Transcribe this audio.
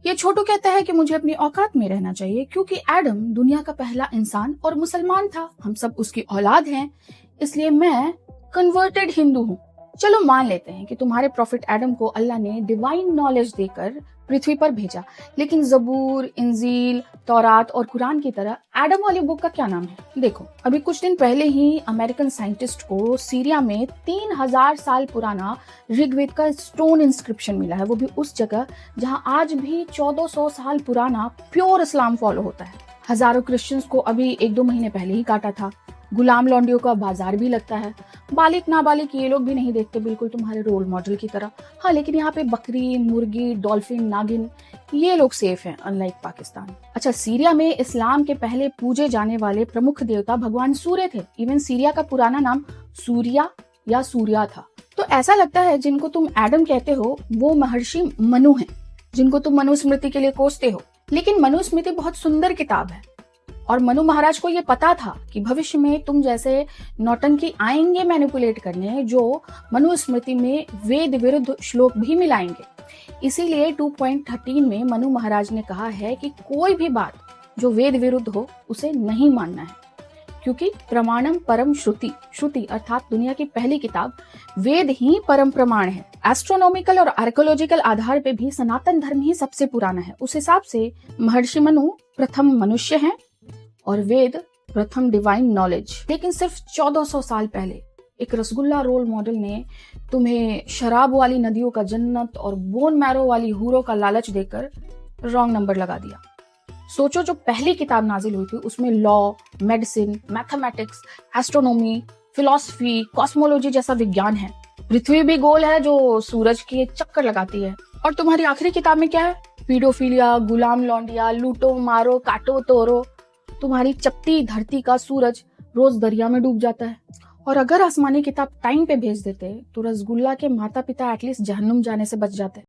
ये छोटू कहता है कि मुझे अपनी औकात में रहना चाहिए क्योंकि एडम दुनिया का पहला इंसान और मुसलमान था। हम सब उसकी औलाद हैं, इसलिए मैं कन्वर्टेड हिंदू हूँ। चलो मान लेते हैं कि तुम्हारे प्रॉफिट एडम को अल्लाह ने डिवाइन नॉलेज देकर पृथ्वी पर भेजा, लेकिन जबूर, इंजील, तौरात और कुरान की तरह एडम वाली बुक का क्या नाम है? देखो, अभी कुछ दिन पहले ही अमेरिकन साइंटिस्ट को सीरिया में 3000 साल पुराना ऋग्वेद का स्टोन इंस्क्रिप्शन मिला है, वो भी उस जगह जहां आज भी 1400 साल पुराना प्योर इस्लाम फॉलो होता है। हजारों क्रिश्चियंस को अभी 1-2 महीने पहले ही काटा था। गुलाम लौंडियों का बाजार भी लगता है। बालिक नाबालिक ये लोग भी नहीं देखते, बिल्कुल तुम्हारे रोल मॉडल की तरह। हाँ, लेकिन यहाँ पे बकरी, मुर्गी, डॉल्फिन, नागिन ये लोग सेफ हैं, अनलाइक पाकिस्तान। अच्छा, सीरिया में इस्लाम के पहले पूजे जाने वाले प्रमुख देवता भगवान सूर्य थे। इवन सीरिया का पुराना नाम सूर्या या सूर्या था। तो ऐसा लगता है जिनको तुम एडम कहते हो वो महर्षि मनु हैं, जिनको तुम मनुस्मृति के लिए कोसते हो। लेकिन मनुस्मृति बहुत सुंदर किताब है और मनु महाराज को ये पता था कि भविष्य में तुम जैसे नौटंकी आएंगे मैनिपुलेट करने, जो मनुस्मृति में वेद विरुद्ध श्लोक भी मिलाएंगे। इसीलिए 2.13 में मनु महाराज ने कहा है कि कोई भी बात जो वेद विरुद्ध हो उसे नहीं मानना है, क्योंकि प्रमाणम परम श्रुति, श्रुति अर्थात दुनिया की पहली किताब, वेद ही परम प्रमाण है। एस्ट्रोनॉमिकल और आर्कियोलॉजिकल आधार पे भी सनातन धर्म ही सबसे पुराना है। उस हिसाब से महर्षि मनु प्रथम मनुष्य हैं और वेद प्रथम डिवाइन नॉलेज। लेकिन सिर्फ 1400 साल पहले एक रसगुल्ला रोल मॉडल ने तुम्हें शराब वाली नदियों का जन्नत और बोन मैरो वाली हूरों का लालच देकर रॉन्ग नंबर लगा दिया। सोचो, जो पहली किताब नाजिल हुई थी उसमें law, medicine, mathematics, astronomy, philosophy, cosmology जैसा विज्ञान है। पृथ्वी भी गोल है जो सूरज के चक्कर लगाती है। और तुम्हारी आखिरी किताब में क्या है? पीडोफिलिया, गुलाम लौंडिया, लूटो मारो, काटो तोड़ो। तुम्हारी चपटी धरती का सूरज रोज दरिया में डूब जाता है। और अगर आसमानी किताब टाइम पे भेज देते तो रसगुल्ला के माता पिता एटलीस्ट जहन्नुम जाने से बच जाते।